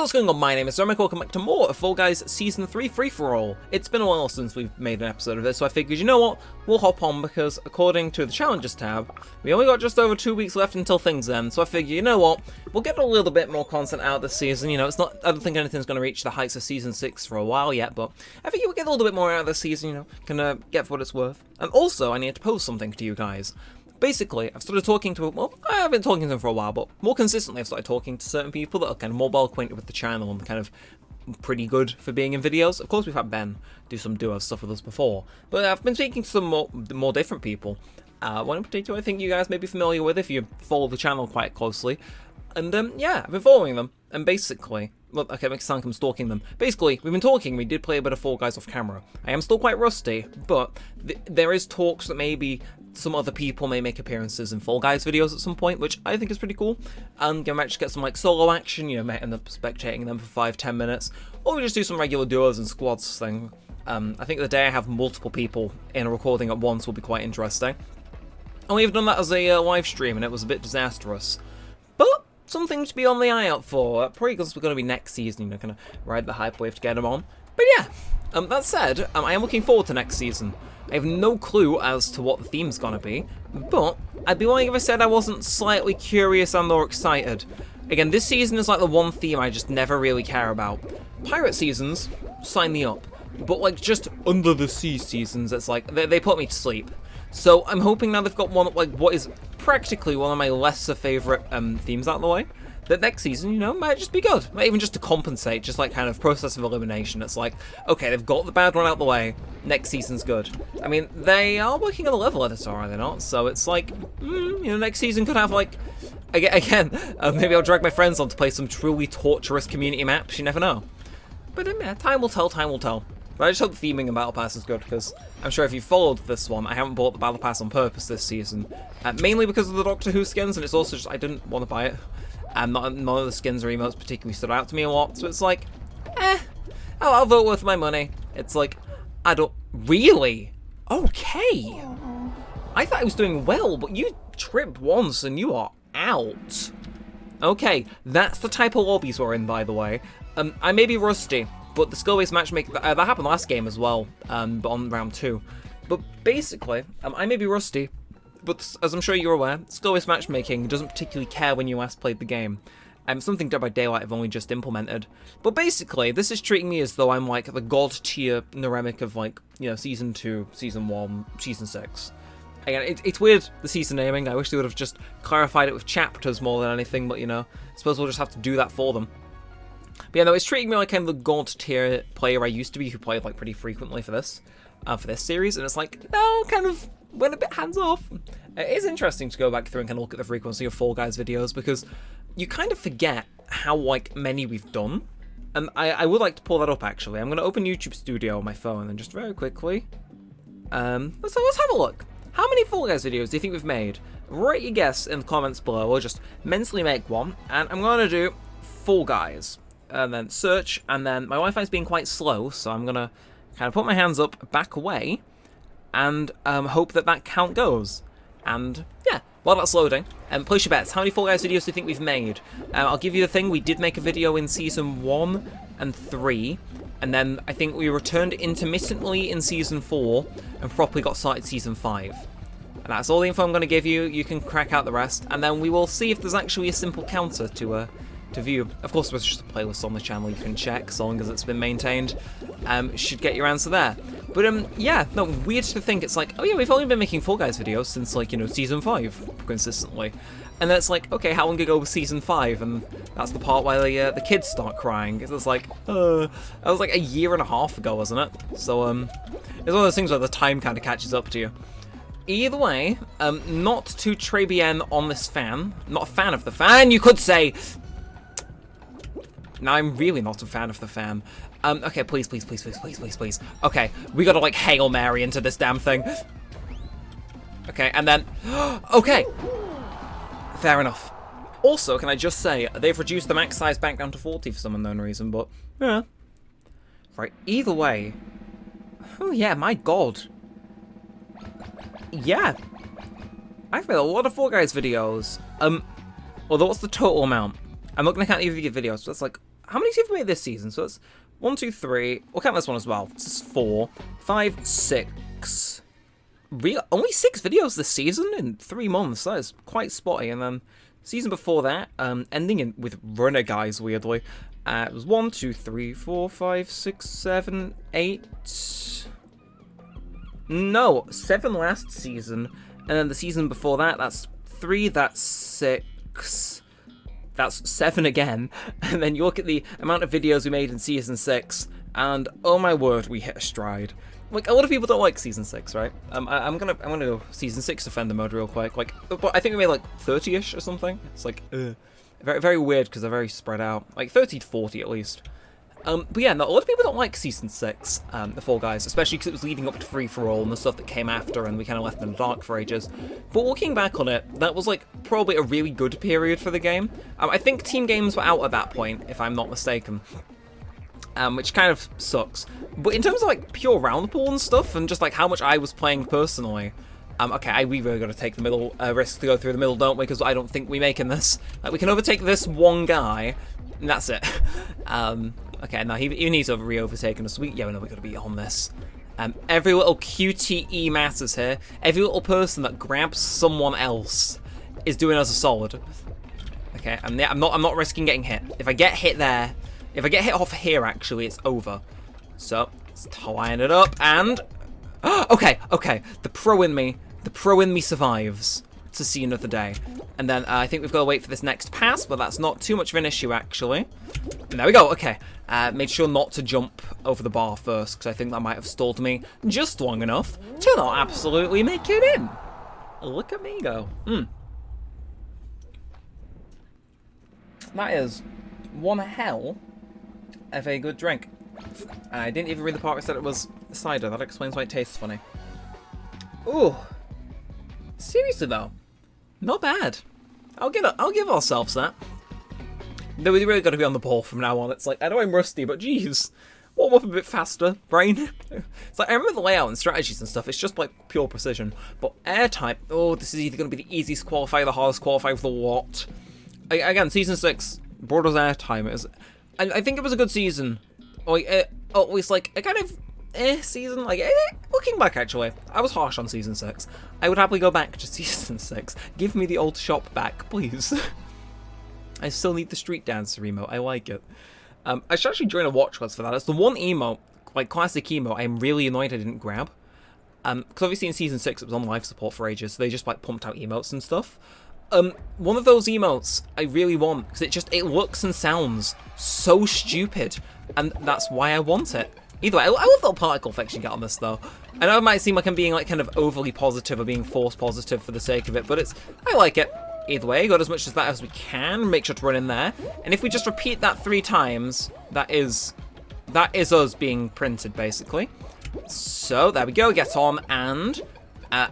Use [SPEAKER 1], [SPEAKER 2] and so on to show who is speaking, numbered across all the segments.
[SPEAKER 1] what's going on? My name is Neremik. Welcome back to more of Fall Guys Season 3 Free-For-All. It's been a while since we've made an episode of this, so I figured, you know what, we'll hop on because according to the Challenges tab, we only got just over 2 weeks left until things end, so I figure, you know what, we'll get a little bit more content out this season. You know, it's not, I don't think anything's going to reach the heights of Season 6 for a while yet, but I figure we'll get a little bit more out of this season, you know, can get for what it's worth. And also, I need to post something to you guys. Basically, I've started talking to, well, I've been talking to them for a while, but more consistently I've started talking to certain people that are kind of more well acquainted with the channel and kind of pretty good for being in videos. Of course, we've had Ben do some duo stuff with us before, but I've been speaking to some more different people. One in particular I think you guys may be familiar with if you follow the channel quite closely. And yeah, I've been following them, and basically, well, okay, it makes it sound like I'm stalking them. Basically, we've been talking, we did play a bit of Fall Guys off camera. I am still quite rusty, but there is talks that maybe some other people may make appearances in Fall Guys videos at some point, which I think is pretty cool. And you might just get some like solo action, you know, might end up spectating them for 5-10 minutes, or we just do some regular duos and squads thing. I think the day I have multiple people in a recording at once will be quite interesting. And we've done that as a live stream, and it was a bit disastrous. But something to be on the eye out for. Probably because we're going to be next season, you know, kind of ride the hype wave to get them on. But yeah, that said, I am looking forward to next season. I have no clue as to what the theme's going to be, but I'd be lying if I said I wasn't slightly curious and or excited. Again, this season is like the one theme I just never really care about. Pirate seasons, sign me up. But like just under the sea seasons, it's like, they put me to sleep. So I'm hoping now they've got one, like, what is practically one of my lesser favourite themes out of the way, that next season, you know, might just be good. Might even just to compensate, just like kind of process of elimination. It's like, okay, they've got the bad one out of the way, next season's good. I mean, they are working on a level editor, are they not? So it's like, you know, next season could have like, again, maybe I'll drag my friends on to play some truly torturous community maps, you never know. But yeah, time will tell, time will tell. But I just hope the theming and Battle Pass is good, because I'm sure if you followed this one, I haven't bought the Battle Pass on purpose this season. Mainly because of the Doctor Who skins, and it's also just, I didn't want to buy it. None of the skins or emotes particularly stood out to me a lot, so it's like, I'll vote with my money. It's like, I don't, really? Okay. I thought I was doing well, but you tripped once and you are out. Okay, that's the type of lobbies we're in, by the way. I may be rusty, but the skill-based matchmaking, that happened last game as well, but on round 2. But basically, I may be rusty, but as I'm sure you're aware, skill-based matchmaking doesn't particularly care when you last played the game. Something Dead by Daylight I've only just implemented. But basically, this is treating me as though I'm like the god-tier Neremik of like, you know, Season 2, Season 1, Season 6. Again, it's weird, the season naming. I wish they would have just clarified it with chapters more than anything, but you know, I suppose we'll just have to do that for them. But yeah, no, it's treating me like I'm the god-tier player I used to be, who played like pretty frequently for this series, and it's like, no, kind of went a bit hands-off. It is interesting to go back through and kind of look at the frequency of Fall Guys videos, because you kind of forget how like many we've done. And I would like to pull that up actually. I'm going to open YouTube Studio on my phone and just very quickly, let's have a look. How many Fall Guys videos do you think we've made? Write your guess in the comments below, or just mentally make one. And I'm going to do Fall Guys, and then search, and then my Wi-Fi is being quite slow, so I'm going to kind of put my hands up, back away, and hope that count goes. And yeah, while that's loading, place your bets. How many Fall Guys videos do you think we've made? I'll give you the thing, we did make a video in Season 1 and 3, and then I think we returned intermittently in Season 4, and properly got started Season 5. And that's all the info I'm going to give you. You can crack out the rest, and then we will see if there's actually a simple counter to view. Of course, there's just a playlist on the channel you can check, so long as it's been maintained. Should get your answer there. But yeah, no, weird to think it's like, oh yeah, we've only been making Fall Guys videos since like, you know, Season 5 consistently. And then it's like, okay, how long ago was Season 5? And that's the part where the kids start crying. It's like, that was like a year and a half ago, wasn't it? So it's one of those things where the time kind of catches up to you. Either way, not too très bien on this fan. Not a fan of the fan, you could say. Now, I'm really not a fan of the fan. Okay, please. Okay, we gotta, like, Hail Mary into this damn thing. Okay, and then... okay! Fair enough. Also, can I just say, they've reduced the max size back down to 40 for some unknown reason, but... yeah. Right, either way... oh, yeah, my god. Yeah. I've made a lot of Fall Guys videos. Although, what's the total amount? I'm not gonna count either of your videos, but that's like how many have we made this season? So it's 1, 2, 3. We'll count this one as well. This is 4, 5, 6. Only 6 videos this season in 3 months. That is quite spotty. And then season before that, ending with runner guys, weirdly. It was 1, 2, 3, 4, 5, 6, 7, 8. No, 7 last season. And then the season before that, that's 3, that's 6. That's 7 again. And then you look at the amount of videos we made in season 6, and oh my word, we hit a stride. Like, a lot of people don't like season 6, right? I'm gonna go season 6 offender mode real quick. Like, but I think we made like 30-ish or something. It's like, very, very weird because they're very spread out. Like 30 to 40 at least. But yeah, no, a lot of people don't like season 6, the Fall Guys, especially because it was leading up to Free For All and the stuff that came after, and we kind of left them in the dark for ages. But looking back on it, that was like probably a really good period for the game. I think team games were out at that point, if I'm not mistaken, which kind of sucks. But in terms of like pure round pool and stuff, and just like how much I was playing personally, okay, we really got to take the middle risk to go through the middle, don't we? Because I don't think we make in this. Like, we can overtake this one guy, and that's it. Okay, now he needs to re-overtaken us. Yeah, we know we got to be on this. Every little QTE matters here. Every little person that grabs someone else is doing us a solid. Okay, I'm not risking getting hit. If I get hit there, if I get hit off here, actually, it's over. So let's line it up and okay. The pro in me survives to see another day. And then I think we've got to wait for this next pass, but that's not too much of an issue, actually. And there we go, okay. Made sure not to jump over the bar first, because I think that might have stalled me just long enough to not absolutely make it in. Look at me go. That is one hell of a good drink. I didn't even read the part where it said it was cider. That explains why it tastes funny. Ooh. Seriously, though. Not bad. I'll give ourselves that. No, we really got to be on the ball from now on. It's like, I know I'm rusty, but geez, warm up a bit faster, brain. It's like, I remember the layout and strategies and stuff. It's just like pure precision. But air type, oh, this is either going to be the easiest qualifier, the hardest qualifier for the lot. Again, season 6 brought us air time. I think it was a good season. At least like a kind of season. Like, looking back, actually, I was harsh on season 6. I would happily go back to season 6. Give me the old shop back, please. I still need the street dancer emote. I like it. I should actually join a watch list for that. It's the one emote, like classic emote, I'm really annoyed I didn't grab. Because obviously in season 6 it was on live support for ages, so they just like pumped out emotes and stuff. One of those emotes I really want, because it looks and sounds so stupid, and that's why I want it. Either way, I love the particle effects you get on this though. I know it might seem like I'm being like kind of overly positive or being forced positive for the sake of it, but I like it. Either way, got as much as that as we can, make sure to run in there. And if we just repeat that 3 times, that is us being printed, basically. So, there we go, get on, and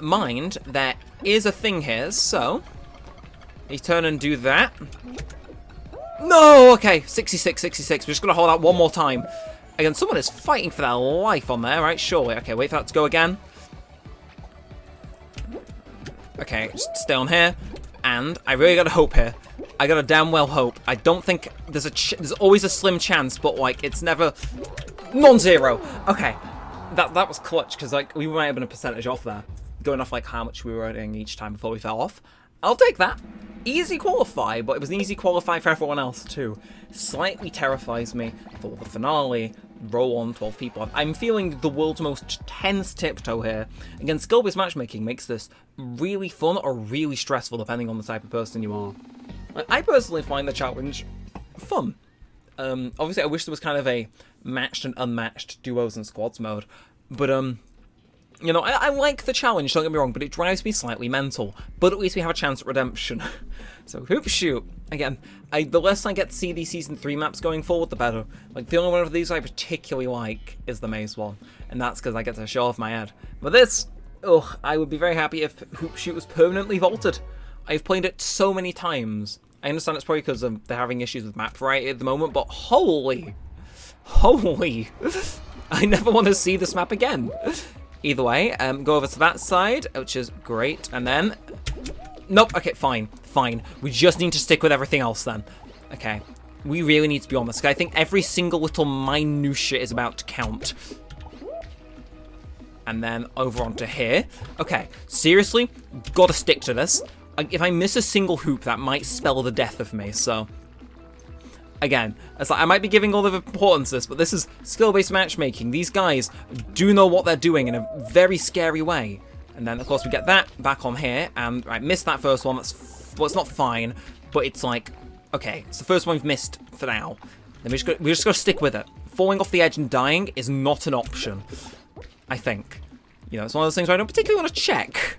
[SPEAKER 1] mind, there is a thing here, so you turn and do that. No, okay, 66, we're just gonna hold out one more time. Again, someone is fighting for their life on there, right? Surely, okay, wait for that to go again. Okay, just stay on here. And I really gotta hope here. I gotta damn well hope. I don't think there's always a slim chance, but like it's never non-zero. Okay, that was clutch because like we might have been a percentage off there, going off like how much we were earning each time before we fell off. I'll take that. Easy qualify, but it was an easy qualify for everyone else too. Slightly terrifies me for the finale. Roll on 12 people. I'm feeling the world's most tense tiptoe here. Again, skill-based matchmaking makes this really fun or really stressful depending on the type of person you are. I personally find the challenge fun. Obviously I wish there was kind of a matched and unmatched duos and squads mode, but you know, I like the challenge, don't get me wrong, but it drives me slightly mental. But at least we have a chance at redemption. So, hoop shoot. Again, the less I get to see these Season 3 maps going forward, the better. Like, the only one of these I particularly like is the maze one. And that's because I get to show off my head. But this, ugh, I would be very happy if hoop shoot was permanently vaulted. I've played it so many times. I understand it's probably because they're having issues with map variety at the moment, but holy, I never want to see this map again. Either way, go over to that side, which is great, and then... Nope, okay, fine. We just need to stick with everything else then. Okay. We really need to be on this, because I think every single little minutia is about to count. And then over onto here. Okay, seriously, gotta stick to this. If I miss a single hoop, that might spell the death of me, so... Again, it's like I might be giving all of importance to this, but this is skill-based matchmaking. These guys do know what they're doing in a very scary way. And then, of course, we get that back on here, and I missed that first one. Well, it's not fine, but it's like, okay, it's the first one we've missed for now. Then we just got to stick with it. Falling off the edge and dying is not an option, I think. You know, it's one of those things where I don't particularly want to check.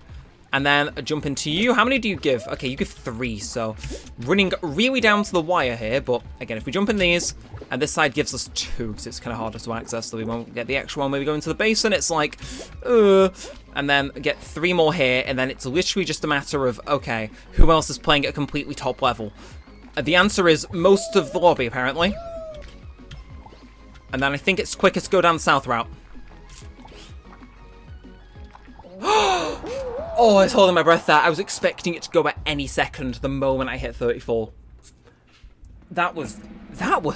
[SPEAKER 1] And then jump into you. How many do you give? Okay, you give 3, so running really down to the wire here. But again, if we jump in these, and this side gives us 2, because it's kind of harder to access, so we won't get the extra one. When we go into the basin, it's like, and then get 3 more here, and then it's literally just a matter of, okay, who else is playing at a completely top level? The answer is most of the lobby, apparently. And then I think it's quicker to go down the south route. Oh, I was holding my breath there. I was expecting it to go at any second the moment I hit 34. That was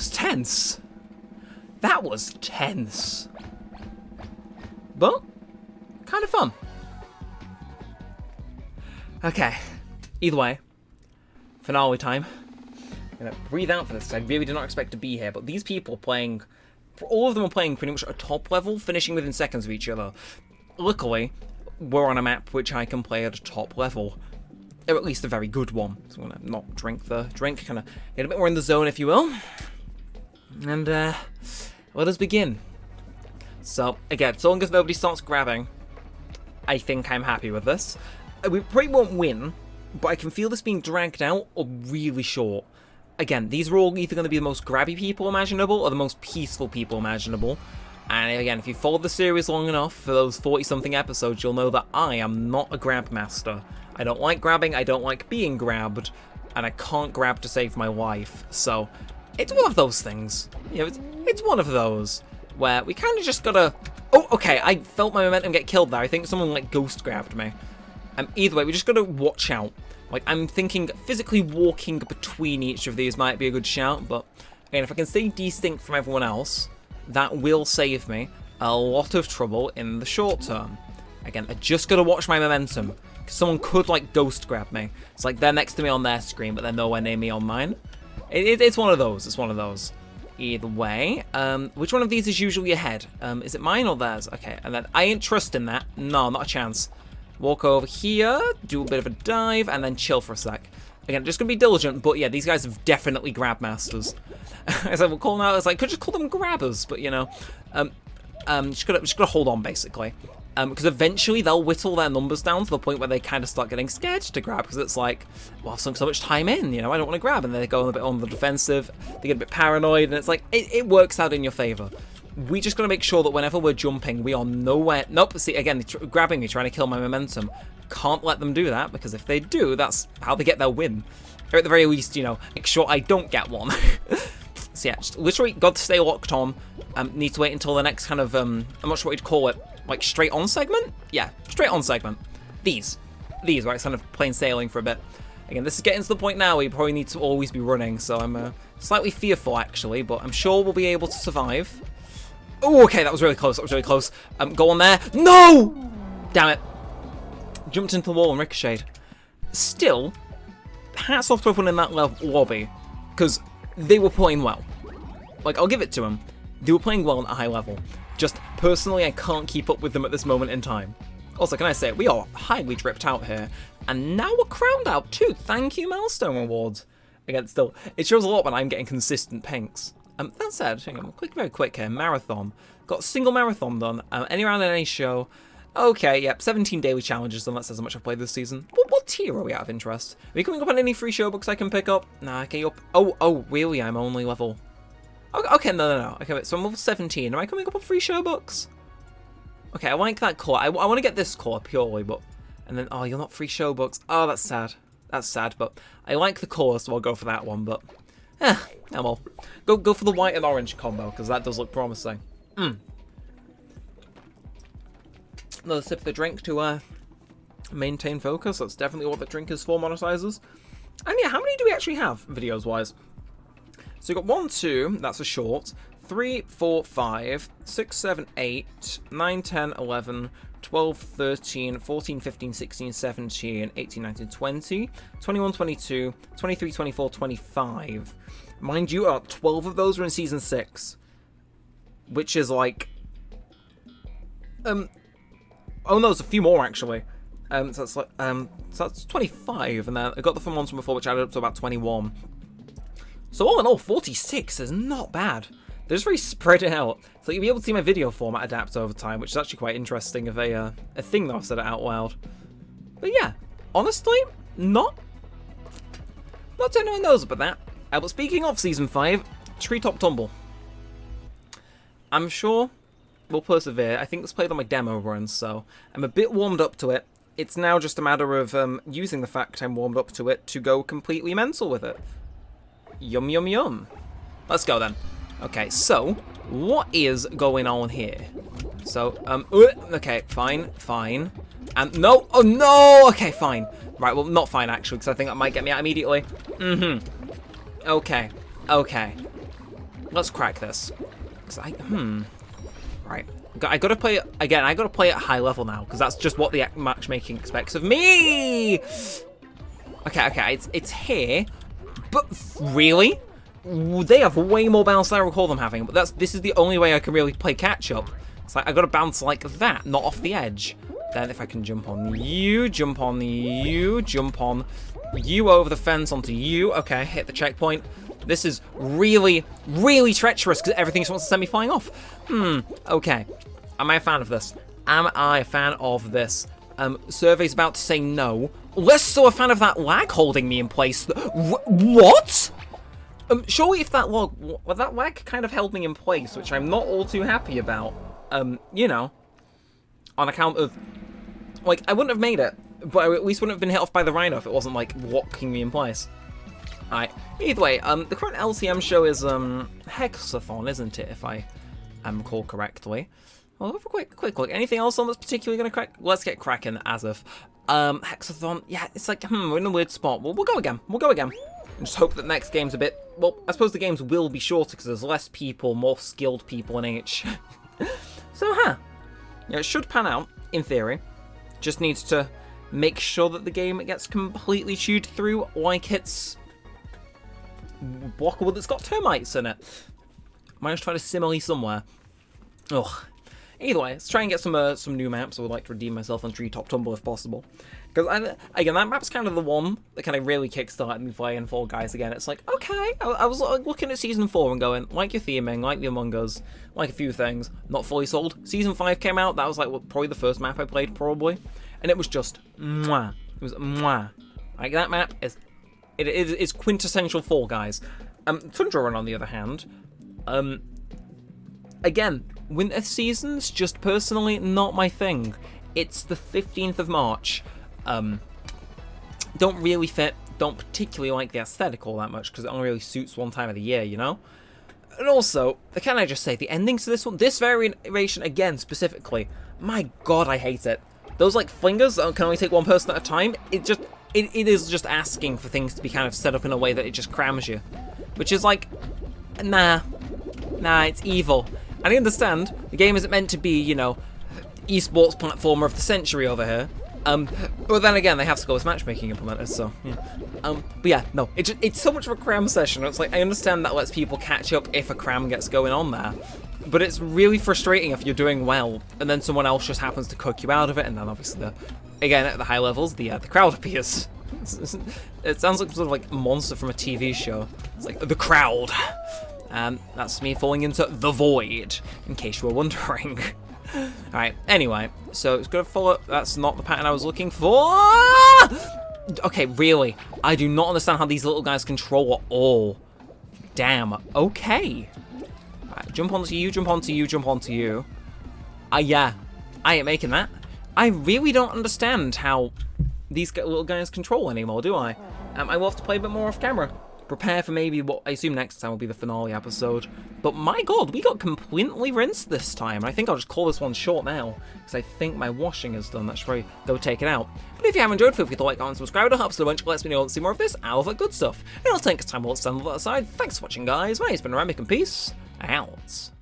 [SPEAKER 1] tense. That was tense. But, kind of fun. Okay. Either way, finale time. I'm gonna breathe out for this, because I really did not expect to be here. But these people playing, all of them are playing pretty much at a top level, finishing within seconds of each other. Luckily, we're on a map which I can play at a top level. Or at least a very good one. So I'm going to not drink the drink, kind of get a bit more in the zone, if you will. And, let us begin. So, again, so long as nobody starts grabbing, I think I'm happy with this. We probably won't win, but I can feel this being dragged out or really short. Again, these are all either going to be the most grabby people imaginable or the most peaceful people imaginable. And again, if you followed the series long enough, for those 40-something episodes, you'll know that I am not a grab master. I don't like grabbing, I don't like being grabbed, and I can't grab to save my life. So, it's one of those things. You know, it's one of those where we kind of just gotta... Oh, okay, I felt my momentum get killed there. I think someone, like, ghost grabbed me. Either way, we just gotta watch out. Like, I'm thinking physically walking between each of these might be a good shout, but again, if I can stay distinct from everyone else, that will save me a lot of trouble in the short term. Again, I just gotta watch my momentum, because someone could, like, ghost grab me. It's like they're next to me on their screen, but they're nowhere near me on mine. It's one of those. It's one of those. Either way, which one of these is usually ahead? Is it mine or theirs? Okay, and then I ain't trusting that. No, not a chance. Walk over here, do a bit of a dive, and then chill for a sec. Again, just gonna be diligent, but yeah, these guys have definitely grab masters. As I will call now, it's like, could just call them grabbers, but you know, just gotta hold on basically, because eventually they'll whittle their numbers down to the point where they kind of start getting scared to grab, because it's like, well, I've sunk so much time in, you know, I don't want to grab, and they go a bit on the defensive, they get a bit paranoid, and it's like, it works out in your favor. We just gotta make sure that whenever we're jumping, we are nowhere. Nope. See, again, they're grabbing me, trying to kill my momentum. Can't let them do that, because if they do, that's how they get their win. Or at the very least, you know, make sure I don't get one. So yeah, just literally got to stay locked on. Need to wait until the next kind of, I'm not sure what you'd call it, like straight on segment? Yeah, straight on segment. These, right, it's kind of plain sailing for a bit. Again, this is getting to the point now where you probably need to always be running, so I'm slightly fearful actually, but I'm sure we'll be able to survive. Oh, okay, that was really close, go on there. No! Damn it. Jumped into the wall and ricocheted. Still, hats off to everyone in that lobby, because they were playing well. Like, I'll give it to them. They were playing well at a high level. Just, personally, I can't keep up with them at this moment in time. Also, can I say, we are highly dripped out here, and now we're crowned out too. Thank you, milestone rewards. Again, still, it shows a lot when I'm getting consistent pinks. That said, hang on, very quick here, marathon. Got a single marathon done, any round in any show. Okay, yep, 17 daily challenges done, that says how much I've played this season. What tier are we out of interest? Are we coming up on any free show books I can pick up? Nah, okay, up. Oh, really, I'm only level... Okay, no. Okay, wait, so I'm level 17. Am I coming up on free show books? Okay, I like that core. I want to get this core purely, but... And then, oh, you're not free show books. Oh, that's sad. That's sad, but I like the core, so I'll go for that one, but... well. Go for the white and orange combo, because that does look promising. Another sip of the drink to maintain focus. That's definitely what the drink is for, monosizers. And yeah, how many do we actually have, videos-wise? So you got 1, 2, that's a short, 3, 4, 5, 6, 7, 8, 9, 10, 11, 12, 13, 14, 15, 16, 17, 18, 19, 20, 21, 22, 23, 24, 25. Mind you, 12 of those are in Season 6. Which is like... oh no, there's a few more actually. So that's like, so that's 25, and then I got the fun ones from before, which added up to about 21. So all in all, 46 is not bad. They're just very spread out. So you'll be able to see my video format adapt over time, which is actually quite interesting of a thing that I've said it out loud. But yeah, honestly, not turning my nose up at that. But speaking of Season 5, Treetop Tumble. I'm sure we'll persevere. I think this played on my demo run, so I'm a bit warmed up to it. It's now just a matter of using the fact I'm warmed up to it to go completely mental with it. Yum, yum, yum. Let's go then. Okay, so what is going on here? So, okay, fine. And no, oh no, okay, fine. Right, well, not fine actually, because I think that might get me out immediately. Okay. Let's crack this. Right. I gotta play it again. I gotta play at high level now because that's just what the matchmaking expects of me. Okay. It's here, but really, they have way more bounce than I recall them having. But this is the only way I can really play catch up. It's like I gotta bounce like that, not off the edge. Then if I can jump on you, jump on you, jump on you over the fence onto you. Okay, hit the checkpoint. This is really, really treacherous because everything just wants to send me flying off. Okay. Am I a fan of this? Am I a fan of this? Survey's about to say no. Less so a fan of that lag holding me in place. What? Surely if that lag kind of held me in place, which I'm not all too happy about. You know, on account of, like, I wouldn't have made it, but I at least wouldn't have been hit off by the rhino if it wasn't, like, locking me in place. Alright, either way, the current LTM show is, Hexathon, isn't it, if I recall correctly. I'll have a quick look. Anything else on that's particularly gonna crack? Let's get cracking as of. Hexathon, yeah, it's like, we're in a weird spot. We'll go again. And just hope that next game's a bit, well, I suppose the games will be shorter because there's less people, more skilled people in each. So, yeah, it should pan out, in theory. Just needs to make sure that the game gets completely chewed through like it's block of wood that's got termites in it. Managed to find a simile somewhere. Ugh. Either way, let's try and get some new maps. I would like to redeem myself on Treetop Tumble if possible. Because, again, that map's kind of the one that kind of really kickstarted me playing Fall Guys again. It's like, okay, I was looking at Season 4 and going, like your theming, like the Among Us, like a few things, not fully sold. Season 5 came out, that was like probably the first map I played, probably. And it was just, mwah. It was mwah. Like, that map is, it is quintessential Fall Guys. Tundra Run, on the other hand, again, winter seasons, just personally, not my thing. It's the 15th of March. Don't really fit, don't particularly like the aesthetic all that much, because it only really suits one time of the year, you know? And also, can I just say, the endings to this one, this variation, again, specifically, my god, I hate it. Those, like, flingers that can only take one person at a time, it is just asking for things to be kind of set up in a way that it just crams you. Which is like, nah, it's evil. And I understand, the game isn't meant to be, you know, esports platformer of the century over here. But then again, they have to go with matchmaking implementers, so, yeah. But yeah, no, it's so much of a cram session. It's like, I understand that lets people catch up if a cram gets going on there. But it's really frustrating if you're doing well, and then someone else just happens to cook you out of it, and then obviously, again, at the high levels, the crowd appears. It sounds like sort of like a monster from a TV show. It's like, the crowd. And that's me falling into the void, in case you were wondering. Alright, anyway, so it's gonna follow. That's not the pattern I was looking for. Okay, really, I do not understand how these little guys control at all. Damn, okay. Right, jump onto you, jump onto you, jump onto you. Yeah, I ain't making that. I really don't understand how these little guys control anymore, do I? I will have to play a bit more off camera. prepare for maybe what I assume next time will be the finale episode. But my god, we got completely rinsed this time. And I think I'll just call this one short now, because I think my washing is done. I should probably go take it out. But if you have enjoyed, feel free to like, comment, subscribe. It helps so much. It lets me know to see more of this, all of that good stuff. And I'll take time to stand on that side. Thanks for watching, guys. My name's been Neremik, and peace out.